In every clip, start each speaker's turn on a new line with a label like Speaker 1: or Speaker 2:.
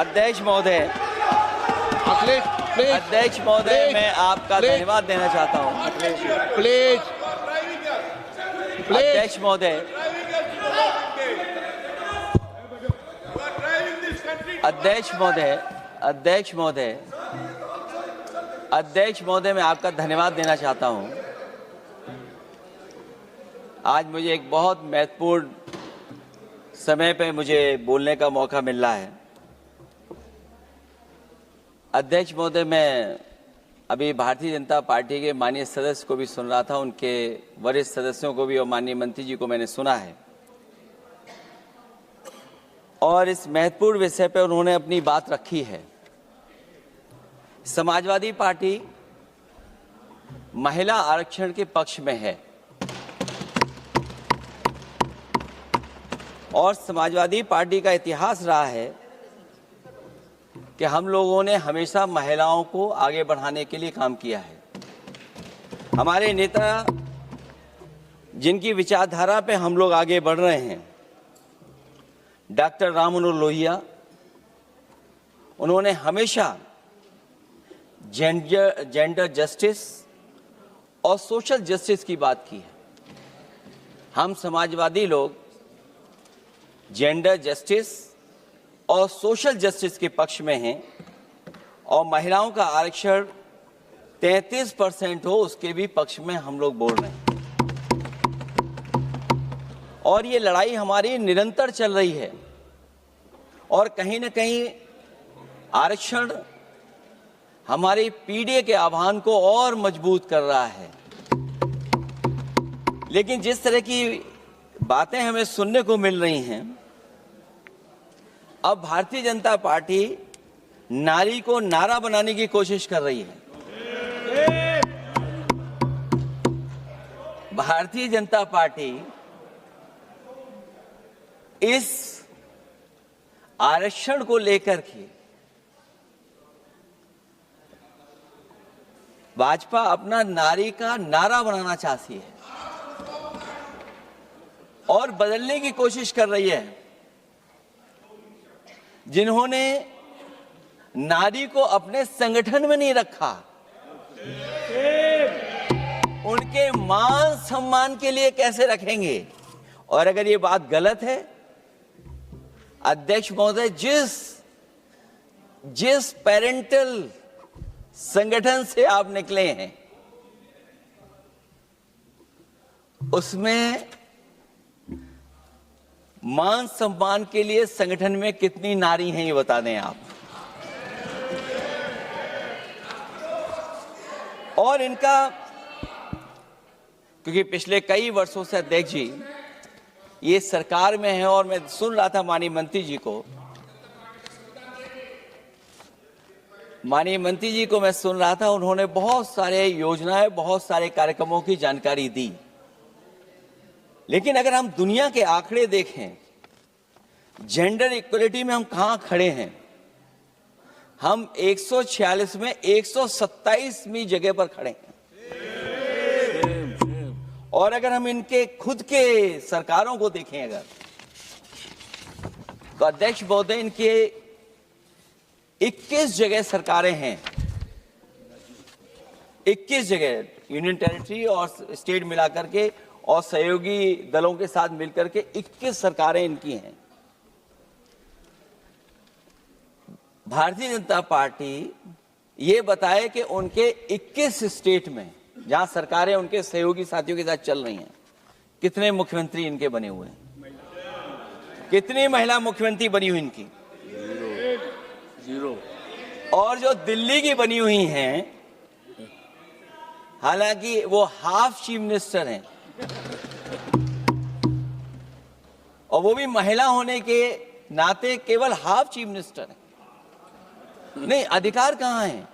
Speaker 1: अध्यक्ष महोदय,
Speaker 2: अखिलेश प्लीज,
Speaker 1: अध्यक्ष महोदय, मैं आपका धन्यवाद देना चाहता हूँ।
Speaker 2: प्लीज,
Speaker 1: अध्यक्ष महोदय, अध्यक्ष महोदय, अध्यक्ष महोदय, अध्यक्ष महोदय, मैं आपका धन्यवाद देना चाहता हूँ। आज मुझे एक बहुत महत्वपूर्ण समय पे मुझे बोलने का मौका मिल रहा है। अध्यक्ष महोदय, मैं अभी भारतीय जनता पार्टी के माननीय सदस्य को भी सुन रहा था, उनके वरिष्ठ सदस्यों को भी और माननीय मंत्री जी को मैंने सुना है, और इस महत्वपूर्ण विषय पर उन्होंने अपनी बात रखी है। समाजवादी पार्टी महिला आरक्षण के पक्ष में है और समाजवादी पार्टी का इतिहास रहा है कि हम लोगों ने हमेशा महिलाओं को आगे बढ़ाने के लिए काम किया है। हमारे नेता जिनकी विचारधारा पे हम लोग आगे बढ़ रहे हैं, डॉक्टर राम मनोहर लोहिया, उन्होंने हमेशा जेंडर जस्टिस और सोशल जस्टिस की बात की है। हम समाजवादी लोग जेंडर जस्टिस और सोशल जस्टिस के पक्ष में हैं और महिलाओं का आरक्षण 33% हो उसके भी पक्ष में हम लोग बोल रहे हैं। और ये लड़ाई हमारी निरंतर चल रही है और कहीं न कहीं आरक्षण हमारी पीढ़ी के आह्वान को और मजबूत कर रहा है। लेकिन जिस तरह की बातें हमें सुनने को मिल रही हैं, अब भारतीय जनता पार्टी नारी को नारा बनाने की कोशिश कर रही है। भारतीय जनता पार्टी इस आरक्षण को लेकर के भाजपा अपना नारी का नारा बनाना चाहती है और बदलने की कोशिश कर रही है। जिन्होंने नारी को अपने संगठन में नहीं रखा, उनके मान सम्मान के लिए कैसे रखेंगे? और अगर ये बात गलत है, अध्यक्ष महोदय, जिस पेरेंटल संगठन से आप निकले हैं उसमें मान सम्मान के लिए संगठन में कितनी नारी हैं ये बता दें आप। और इनका, क्योंकि पिछले कई वर्षों से अध्यक्ष जी ये सरकार में है और मैं सुन रहा था माननीय मंत्री जी को मैं सुन रहा था, उन्होंने बहुत सारे योजनाएं, बहुत सारे कार्यक्रमों की जानकारी दी। लेकिन अगर हम दुनिया के आंकड़े देखें, जेंडर इक्वलिटी में हम कहां खड़े हैं? हम 146 में 127वीं जगह पर खड़े हैं। और अगर हम इनके खुद के सरकारों को देखें अगर, तो अध्यक्ष महोदय, इनके 21 जगह सरकारें हैं। 21 जगह यूनियन टेरिटरी और स्टेट मिलाकर के और सहयोगी दलों के साथ मिलकर के 21 सरकारें इनकी हैं। भारतीय जनता पार्टी ये बताए कि उनके 21 स्टेट में जहां सरकारें उनके सहयोगी साथियों के साथ चल रही हैं, कितने मुख्यमंत्री इनके बने हुए हैं? कितनी महिला मुख्यमंत्री बनी हुई इनकी?
Speaker 2: जीरो।
Speaker 1: और जो दिल्ली की बनी हुई हैं, हालांकि वो हाफ चीफ मिनिस्टर हैं और वो भी महिला होने के नाते केवल हाफ चीफ मिनिस्टर हैं। नहीं, अधिकार कहां हैं?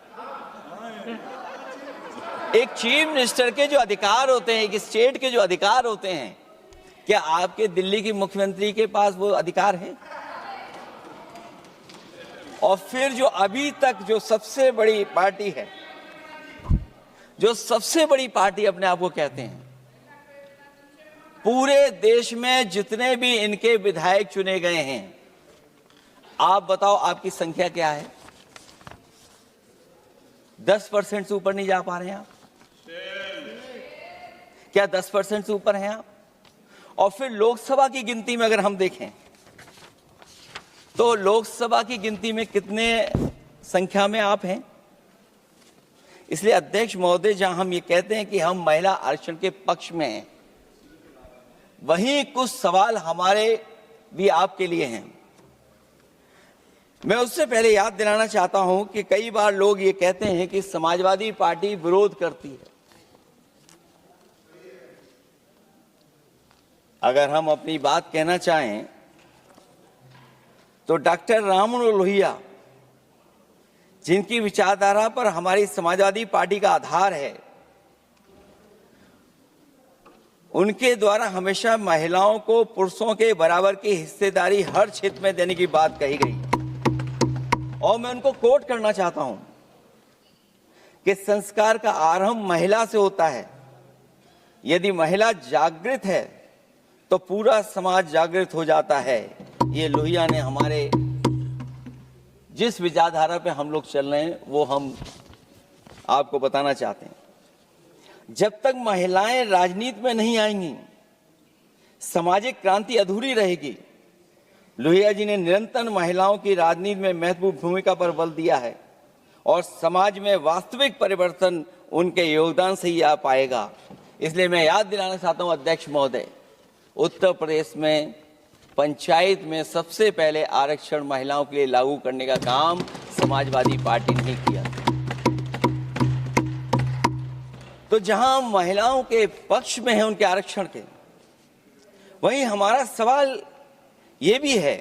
Speaker 1: एक चीफ मिनिस्टर के जो अधिकार होते हैं, एक स्टेट के जो अधिकार होते हैं, क्या आपके दिल्ली की मुख्यमंत्री के पास वो अधिकार हैं? और फिर जो अभी तक जो सबसे बड़ी पार्टी है, जो सबसे बड़ी पार्टी अपने आप को कहते हैं, पूरे देश में जितने भी इनके विधायक चुने गए हैं, आप बताओ आपकी संख्या क्या है? 10% से ऊपर नहीं जा पा रहे हैं आप? क्या 10% से ऊपर हैं आप? और फिर लोकसभा की गिनती में अगर हम देखें तो लोकसभा की गिनती में कितने संख्या में आप हैं? इसलिए अध्यक्ष महोदय, जहां हम ये कहते हैं कि हम महिला आरक्षण के पक्ष में हैं, वहीं कुछ सवाल हमारे भी आपके लिए हैं। मैं उससे पहले याद दिलाना चाहता हूं कि कई बार लोग ये कहते हैं कि समाजवादी पार्टी विरोध करती है। अगर हम अपनी बात कहना चाहें तो डॉक्टर राम मनोहर लोहिया, जिनकी विचारधारा पर हमारी समाजवादी पार्टी का आधार है, उनके द्वारा हमेशा महिलाओं को पुरुषों के बराबर की हिस्सेदारी हर क्षेत्र में देने की बात कही गई। और मैं उनको कोट करना चाहता हूं कि संस्कार का आरंभ महिला से होता है। यदि महिला जागृत है तो पूरा समाज जागृत हो जाता है। ये लोहिया ने हमारे जिस विचारधारा पे हम लोग चल रहे हैं वो हम आपको बताना चाहते हैं। जब तक महिलाएं राजनीति में नहीं आएंगी, सामाजिक क्रांति अधूरी रहेगी। लोहिया जी ने निरंतर महिलाओं की राजनीति में महत्वपूर्ण भूमिका पर बल दिया है और समाज में वास्तविक परिवर्तन उनके योगदान से ही आ पाएगा। इसलिए मैं याद दिलाना चाहता हूं अध्यक्ष महोदय, उत्तर प्रदेश में पंचायत में सबसे पहले आरक्षण महिलाओं के लिए लागू करने का काम समाजवादी पार्टी ने किया। तो जहां महिलाओं के पक्ष में है उनके आरक्षण के, वहीं हमारा सवाल ये भी है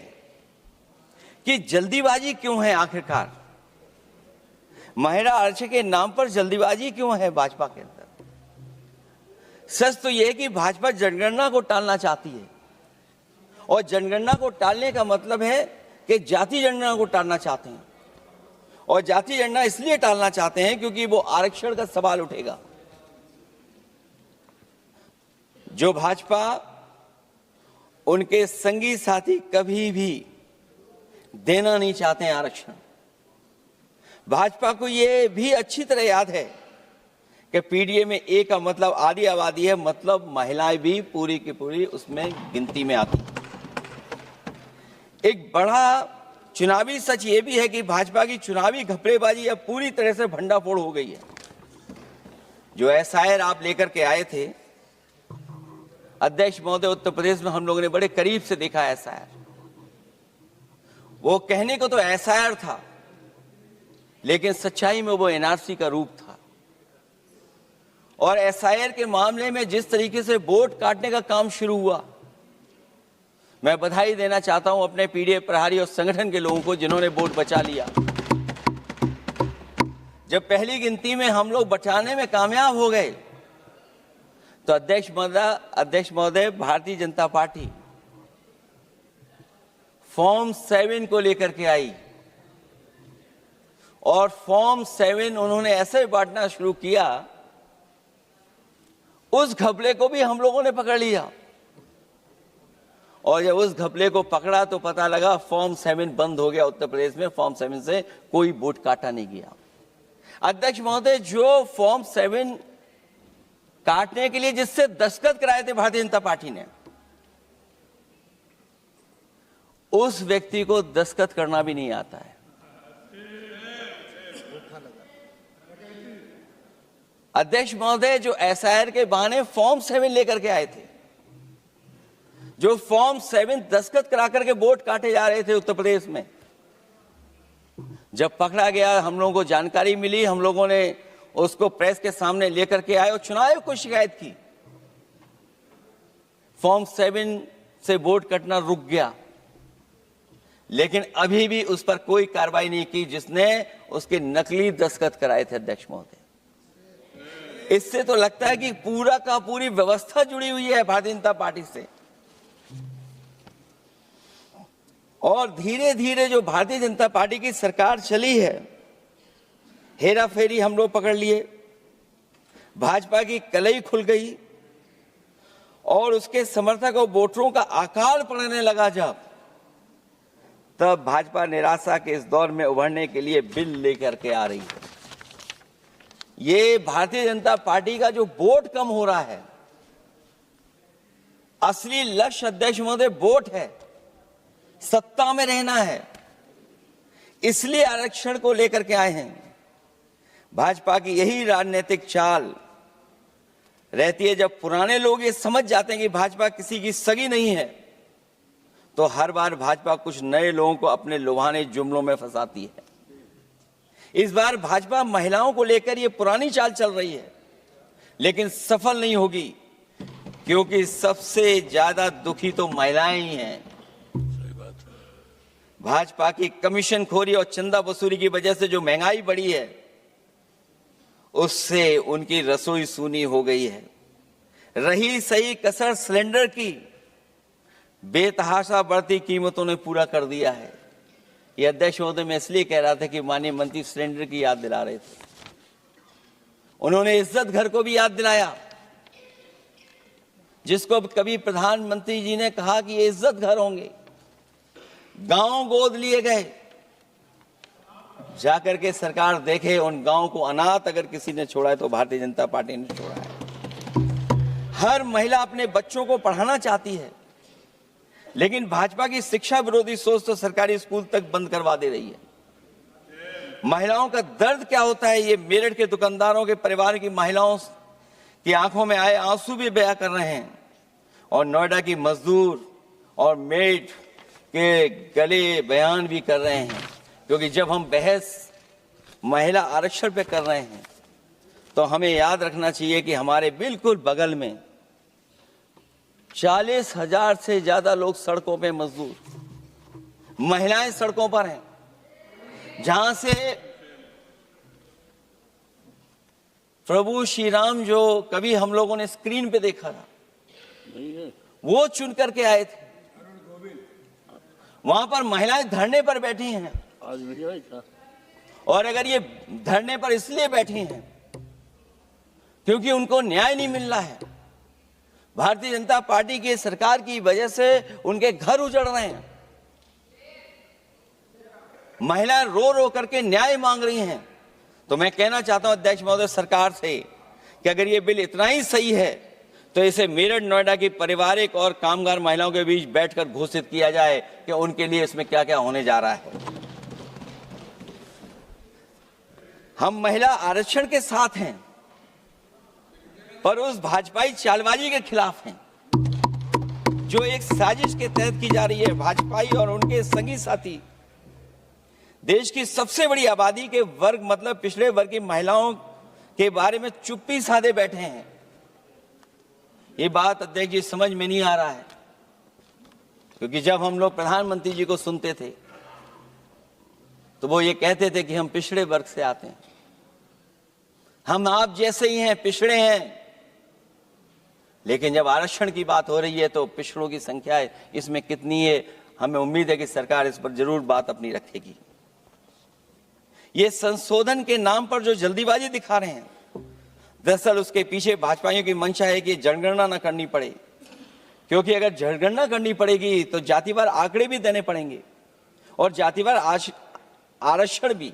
Speaker 1: कि जल्दीबाजी क्यों है? आखिरकार महिला आरक्षण के नाम पर जल्दीबाजी क्यों है भाजपा के अंदर? सच तो यह है कि भाजपा जनगणना को टालना चाहती है, और जनगणना को टालने का मतलब है कि जाति जनगणना को टालना चाहते हैं। और जाति जनगणना इसलिए टालना चाहते हैं क्योंकि वो आरक्षण का सवाल उठेगा। जो भाजपा उनके संगी साथी कभी भी देना नहीं चाहते हैं आरक्षण। भाजपा को यह भी अच्छी तरह याद है कि पीडीए में ए का मतलब आधी आबादी है, मतलब महिलाएं भी पूरी की पूरी उसमें गिनती में आती हैं। एक बड़ा चुनावी सच ये भी है कि भाजपा की चुनावी घपलेबाजी अब पूरी तरह से भंडाफोड़ हो गई है। जो एसआईआर आप लेकर के आए थे अध्यक्ष महोदय, उत्तर प्रदेश में हम लोगों ने बड़े करीब से देखा एसआईआर। वो कहने को तो एसआईआर था, लेकिन सच्चाई में वो एनआरसी का रूप था। और एसआईआर के मामले में जिस तरीके से वोट काटने का काम शुरू हुआ, मैं बधाई देना चाहता हूं अपने पीडीए प्रहारी और संगठन के लोगों को जिन्होंने वोट बचा लिया। जब पहली गिनती में हम लोग बचाने में कामयाब हो गए तो अध्यक्ष महोदय, भारतीय जनता पार्टी फॉर्म 7 को लेकर के आई और फॉर्म 7 उन्होंने ऐसे बांटना शुरू किया, उस घपले को भी हम लोगों ने पकड़ लिया। और जब उस घपले को पकड़ा तो पता लगा फॉर्म 7 बंद हो गया उत्तर प्रदेश में। फॉर्म 7 से कोई वोट काटा नहीं गया। अध्यक्ष महोदय, जो फॉर्म 7 काटने के लिए जिससे दस्तखत कराए थे भारतीय जनता पार्टी ने, उस व्यक्ति को दस्तखत करना भी नहीं आता है। अध्यक्ष महोदय, जो एसआईआर के बहाने फॉर्म 7 लेकर के आए थे, जो फॉर्म 7 दस्तखत करा करके वोट काटे जा रहे थे उत्तर प्रदेश में, जब पकड़ा गया, हम लोगों को जानकारी मिली, हम लोगों ने उसको प्रेस के सामने लेकर के आए और चुनाव आयोग को शिकायत की। फॉर्म 7 से वोट कटना रुक गया, लेकिन अभी भी उस पर कोई कार्रवाई नहीं की जिसने उसके नकली दस्तखत कराए थे। अध्यक्ष महोदय, इससे तो लगता है कि पूरा का पूरी व्यवस्था जुड़ी हुई है भारतीय जनता पार्टी से। और धीरे धीरे जो भारतीय जनता पार्टी की सरकार चली है, हेरा फेरी हम लोग पकड़ लिए, भाजपा की कलई खुल गई और उसके समर्थक और वोटरों का आकार पड़ने लगा। जब तब भाजपा निराशा के इस दौर में उभरने के लिए बिल लेकर के आ रही है। ये भारतीय जनता पार्टी का जो वोट कम हो रहा है, असली लक्ष्य अध्यक्ष महोदय वोट है, सत्ता में रहना है, इसलिए आरक्षण को लेकर के आए हैं। भाजपा की यही राजनीतिक चाल रहती है। जब पुराने लोग ये समझ जाते हैं कि भाजपा किसी की सगी नहीं है, तो हर बार भाजपा कुछ नए लोगों को अपने लुभाने जुमलों में फंसाती है। इस बार भाजपा महिलाओं को लेकर ये पुरानी चाल चल रही है, लेकिन सफल नहीं होगी, क्योंकि सबसे ज्यादा दुखी तो महिलाएं ही हैं। भाजपा की कमीशनखोरी और चंदा वसूली की वजह से जो महंगाई बढ़ी है, उससे उनकी रसोई सूनी हो गई है। रही सही कसर सिलेंडर की, बेतहाशा बढ़ती कीमतों ने पूरा कर दिया है। यह अध्यक्ष महोदय मैं इसलिए कह रहा था कि माननीय मंत्री सिलेंडर की याद दिला रहे थे। उन्होंने इज्जत घर को भी याद दिलाया, जिसको कभी प्रधानमंत्री जी ने कहा कि ये इज्जत घर होंगे। गांव गोद लिए गए, जाकर के सरकार देखे उन गांव को अनाथ अगर किसी ने छोड़ा है तो भारतीय जनता पार्टी ने छोड़ा है। हर महिला अपने बच्चों को पढ़ाना चाहती है, लेकिन भाजपा की शिक्षा विरोधी सोच तो सरकारी स्कूल तक बंद करवा दे रही है। महिलाओं का दर्द क्या होता है, ये मेरठ के दुकानदारों के परिवार की महिलाओं की आंखों में आए आंसू भी बयां कर रहे हैं, और नोएडा की मजदूर और मेड के गले बयान भी कर रहे हैं। क्योंकि जब हम बहस महिला आरक्षण पे कर रहे हैं, तो हमें याद रखना चाहिए कि हमारे बिल्कुल बगल में 40,000 से ज्यादा लोग सड़कों पे मजदूर, महिलाएं सड़कों पर हैं, जहां से प्रभु श्री राम जो कभी हम लोगों ने स्क्रीन पे देखा था, वो चुन करके आए थे। वहां पर महिलाएं धरने पर बैठी हैं, और अगर ये धरने पर इसलिए बैठी हैं क्योंकि उनको न्याय नहीं मिल रहा है। भारतीय जनता पार्टी की सरकार की वजह से उनके घर उजड़ रहे हैं। महिलाएं रो रो करके न्याय मांग रही हैं। तो मैं कहना चाहता हूं अध्यक्ष महोदय सरकार से कि अगर ये बिल इतना ही सही है, तो इसे मेरठ नोएडा की पारिवारिक और कामगार महिलाओं के बीच बैठकर घोषित किया जाए कि उनके लिए इसमें क्या क्या होने जा रहा है। हम महिला आरक्षण के साथ हैं, पर उस भाजपाई चालबाजी के खिलाफ हैं, जो एक साजिश के तहत की जा रही है। भाजपाई और उनके संगी साथी देश की सबसे बड़ी आबादी के वर्ग, मतलब पिछड़े वर्ग की महिलाओं के बारे में चुप्पी साधे बैठे हैं। ये बात अध्यक्ष जी समझ में नहीं आ रहा है, क्योंकि जब हम लोग प्रधानमंत्री जी को सुनते थे, तो वो ये कहते थे कि हम पिछड़े वर्ग से आते हैं, हम आप जैसे ही हैं, पिछड़े हैं। लेकिन जब आरक्षण की बात हो रही है, तो पिछड़ों की संख्या इसमें कितनी है, हमें उम्मीद है कि सरकार इस पर जरूर बात अपनी रखेगी। ये संशोधन के नाम पर जो जल्दीबाजी दिखा रहे हैं, दरअसल उसके पीछे भाजपाइयों की मंशा है कि जनगणना न करनी पड़े, क्योंकि अगर जनगणना करनी पड़ेगी तो जातिवार आंकड़े भी देने पड़ेंगे, और जातिवार आरक्षण भी।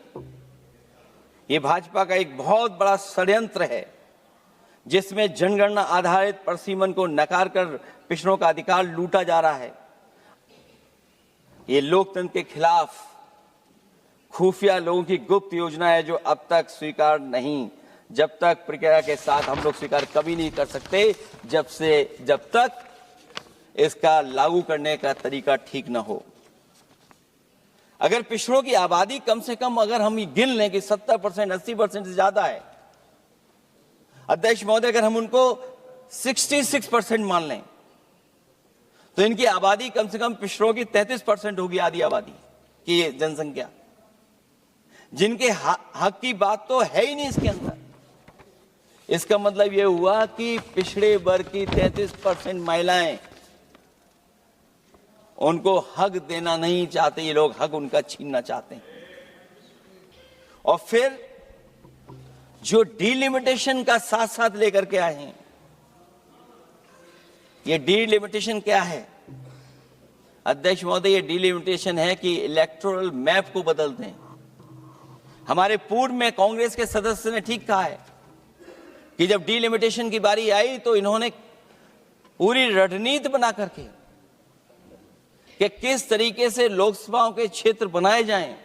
Speaker 1: ये भाजपा का एक बहुत बड़ा षड्यंत्र है, जिसमें जनगणना आधारित परसीमन को नकार कर पिछड़ों का अधिकार लूटा जा रहा है। ये लोकतंत्र के खिलाफ खुफिया लोगों की गुप्त योजना है, जो अब तक स्वीकार नहीं, जब तक प्रक्रिया के साथ हम लोग स्वीकार कभी नहीं कर सकते, जब तक इसका लागू करने का तरीका ठीक ना हो। अगर पिछड़ों की आबादी कम से कम अगर हम गिन लें कि 70%, 80% से ज्यादा है, अध्यक्ष महोदय, अगर हम उनको 66% मान लें, तो इनकी आबादी कम से कम पिछड़ों की 33% होगी, आधी आबादी की जनसंख्या, जिनके हक की बात तो है ही नहीं इसके अंदर। इसका मतलब यह हुआ कि पिछड़े वर्ग की 33% महिलाएं, उनको हक देना नहीं चाहते ये लोग, हक उनका छीनना चाहते हैं। और फिर जो डिलिमिटेशन का साथ साथ लेकर के आए हैं, ये डिलिमिटेशन क्या है? अध्यक्ष महोदय, ये डिलिमिटेशन है कि इलेक्टोरल मैप को बदल दें। हमारे पूर्व में कांग्रेस के सदस्य ने ठीक कहा है कि जब डिलिमिटेशन की बारी आई तो इन्होंने पूरी रणनीति बना करके कि किस तरीके से लोकसभाओं के क्षेत्र बनाए जाएं,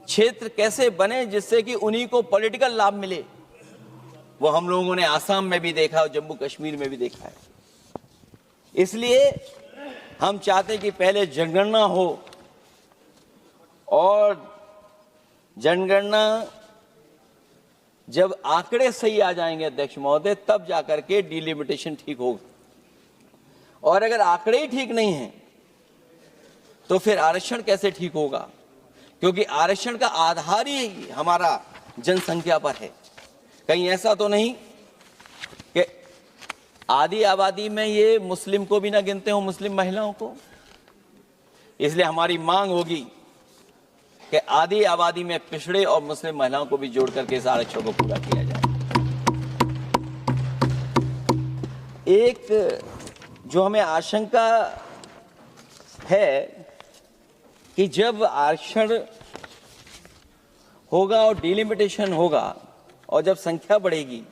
Speaker 1: क्षेत्र कैसे बने जिससे कि उन्हीं को पॉलिटिकल लाभ मिले, वो हम लोगों ने आसाम में भी देखा और जम्मू कश्मीर में भी देखा है। इसलिए हम चाहते हैं कि पहले जनगणना हो और जनगणना जब आंकड़े सही आ जाएंगे अध्यक्ष महोदय, तब जाकर के डिलिमिटेशन ठीक होगा। और अगर आंकड़े ही ठीक नहीं हैं तो फिर आरक्षण कैसे ठीक होगा? क्योंकि आरक्षण का आधार ही हमारा जनसंख्या पर है। कहीं ऐसा तो नहीं कि आधी आबादी में ये मुस्लिम को भी ना गिनते हो, मुस्लिम महिलाओं को। इसलिए हमारी मांग होगी कि आधी आबादी में पिछड़े और मुस्लिम महिलाओं को भी जोड़ करके इस आरक्षण को पूरा किया जाए। एक जो हमें आशंका है कि जब आरक्षण होगा और डिलिमिटेशन होगा और जब संख्या बढ़ेगी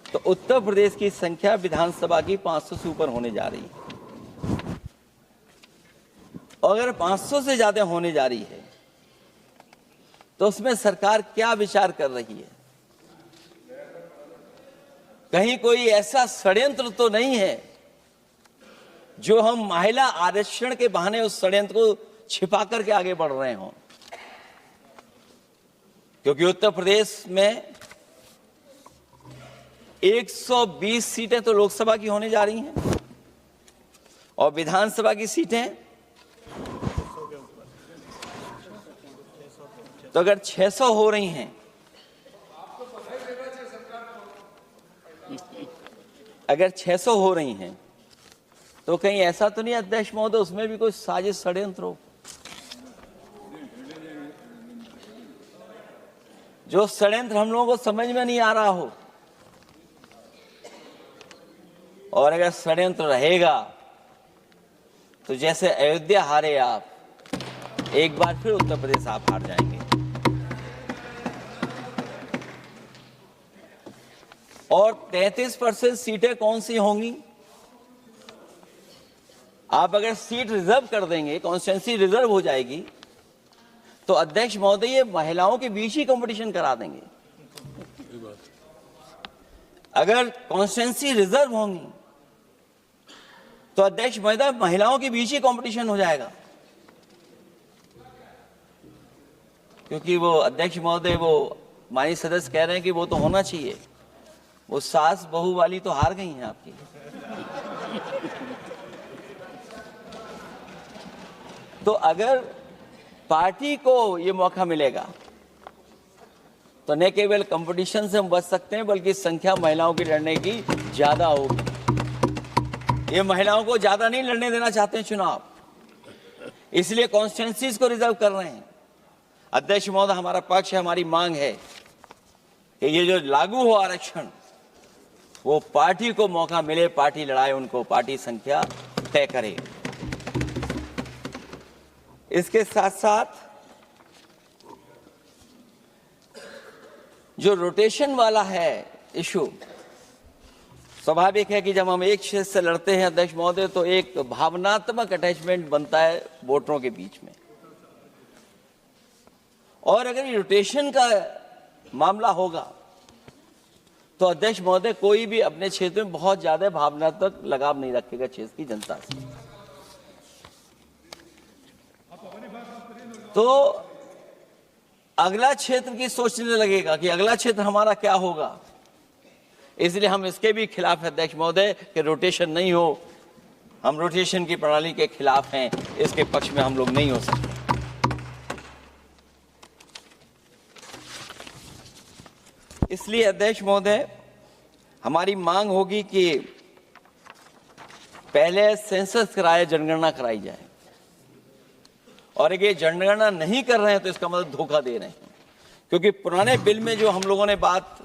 Speaker 1: तो उत्तर प्रदेश की संख्या विधानसभा की 500 से ऊपर होने जा रही है। और अगर 500 से ज्यादा होने जा रही है तो उसमें सरकार क्या विचार कर रही है? कहीं कोई ऐसा षड्यंत्र तो नहीं है जो हम महिला आरक्षण के बहाने उस षड्यंत्र को छिपा करके आगे बढ़ रहे हों? क्योंकि उत्तर प्रदेश में 120 सीटें तो लोकसभा की होने जा रही हैं और विधानसभा की सीटें तो अगर 600 हो रही हैं, अगर 600 हो रही हैं तो कहीं ऐसा तो नहीं अध्यक्ष महोदय उसमें भी कोई साजिश षड्यंत्र हो? जो षड्यंत्र हम लोगों को समझ में नहीं आ रहा हो। और अगर षड्यंत्र रहेगा तो जैसे अयोध्या हारे आप, एक बार फिर उत्तर प्रदेश आप हार जाएंगे। और 33% सीटें कौन सी होंगी? आप अगर सीट रिजर्व कर देंगे, कॉन्स्टिट्यूंसी रिजर्व हो जाएगी, तो अध्यक्ष महोदय ये महिलाओं के बीच ही कंपटीशन करा देंगे। अगर कॉन्स्टिट्यूंसी रिजर्व होंगी तो अध्यक्ष महोदय महिलाओं के बीच ही कंपटीशन हो जाएगा। क्योंकि वो अध्यक्ष महोदय वो माननीय सदस्य कह रहे हैं कि वो तो होना चाहिए, वो सास बहू वाली तो हार गई हैं आपकी। तो अगर पार्टी को ये मौका मिलेगा तो न केवल कंपटीशन से हम बच सकते हैं बल्कि संख्या महिलाओं की लड़ने की ज्यादा होगी। ये महिलाओं को ज्यादा नहीं लड़ने देना चाहते हैं चुनाव, इसलिए कॉन्स्टिट्यूंसीज को रिजर्व कर रहे हैं। अध्यक्ष महोदय हमारा पक्ष है, हमारी मांग है कि ये जो लागू हो आरक्षण वो पार्टी को मौका मिले, पार्टी लड़ाए उनको, पार्टी संख्या तय करे। इसके साथ साथ जो रोटेशन वाला है इशू, स्वाभाविक है कि जब हम एक क्षेत्र से लड़ते हैं अध्यक्ष महोदय तो एक भावनात्मक अटैचमेंट बनता है वोटरों के बीच में। और अगर रोटेशन का मामला होगा तो अध्यक्ष महोदय कोई भी अपने क्षेत्र में बहुत ज्यादा भावनात्मक लगाव नहीं रखेगा क्षेत्र की जनता से। तो अगला क्षेत्र की सोचने लगेगा कि अगला क्षेत्र हमारा क्या होगा। इसलिए हम इसके भी खिलाफ हैं अध्यक्ष महोदय कि रोटेशन नहीं हो। हम रोटेशन की प्रणाली के खिलाफ हैं, इसके पक्ष में हम लोग नहीं हो सकते। इसलिए अध्यक्ष महोदय हमारी मांग होगी कि पहले सेंसस कराए, जनगणना कराई जाए। और अगर ये जनगणना नहीं कर रहे हैं तो इसका मतलब धोखा दे रहे हैं। क्योंकि पुराने बिल में जो हम लोगों ने बात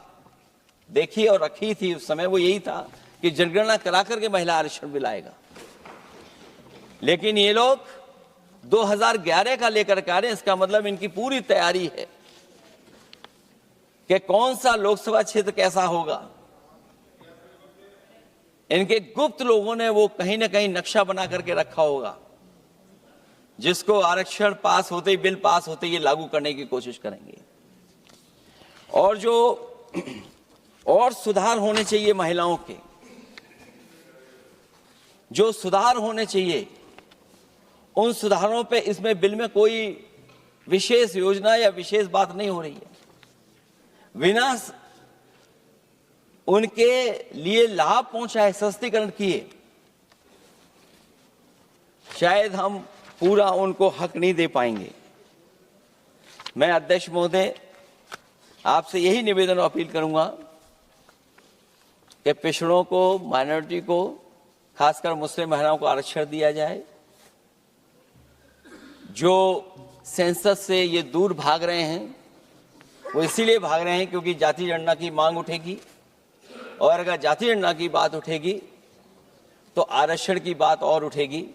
Speaker 1: देखी और रखी थी उस समय वो यही था कि जनगणना करा करके महिला आरक्षण बिल आएगा। लेकिन ये लोग 2011 का लेकर के आ रहे हैं। इसका मतलब इनकी पूरी तैयारी है कि कौन सा लोकसभा क्षेत्र कैसा होगा। इनके गुप्त लोगों ने वो कहीं ना कहीं नक्शा बना करके रखा होगा, जिसको आरक्षण पास होते ही, बिल पास होते ही लागू करने की कोशिश करेंगे। और जो और सुधार होने चाहिए महिलाओं के, जो सुधार होने चाहिए, उन सुधारों पे इसमें बिल में कोई विशेष योजना या विशेष बात नहीं हो रही है। बिना उनके लिए लाभ पहुंचाए, सशक्तिकरण किए, शायद हम पूरा उनको हक नहीं दे पाएंगे। मैं अध्यक्ष महोदय आपसे यही निवेदन और अपील करूंगा कि पिछड़ों को, माइनॉरिटी को, खासकर मुस्लिम महिलाओं को आरक्षण दिया जाए। जो सेंसस से ये दूर भाग रहे हैं, वो इसीलिए भाग रहे हैं क्योंकि जाति जनगणना की मांग उठेगी, और अगर जाति जनगणना की बात उठेगी तो आरक्षण की बात और उठेगी।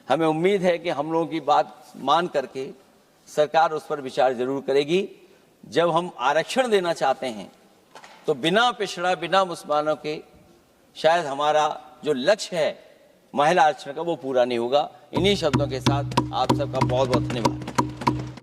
Speaker 1: हमें उम्मीद है कि हम लोगों की बात मान करके सरकार उस पर विचार जरूर करेगी। जब हम आरक्षण देना चाहते हैं तो बिना पिछड़ा, बिना मुसलमानों के शायद हमारा जो लक्ष्य है महिला आरक्षण का, वो पूरा नहीं होगा। इन्हीं शब्दों के साथ आप सबका बहुत बहुत धन्यवाद।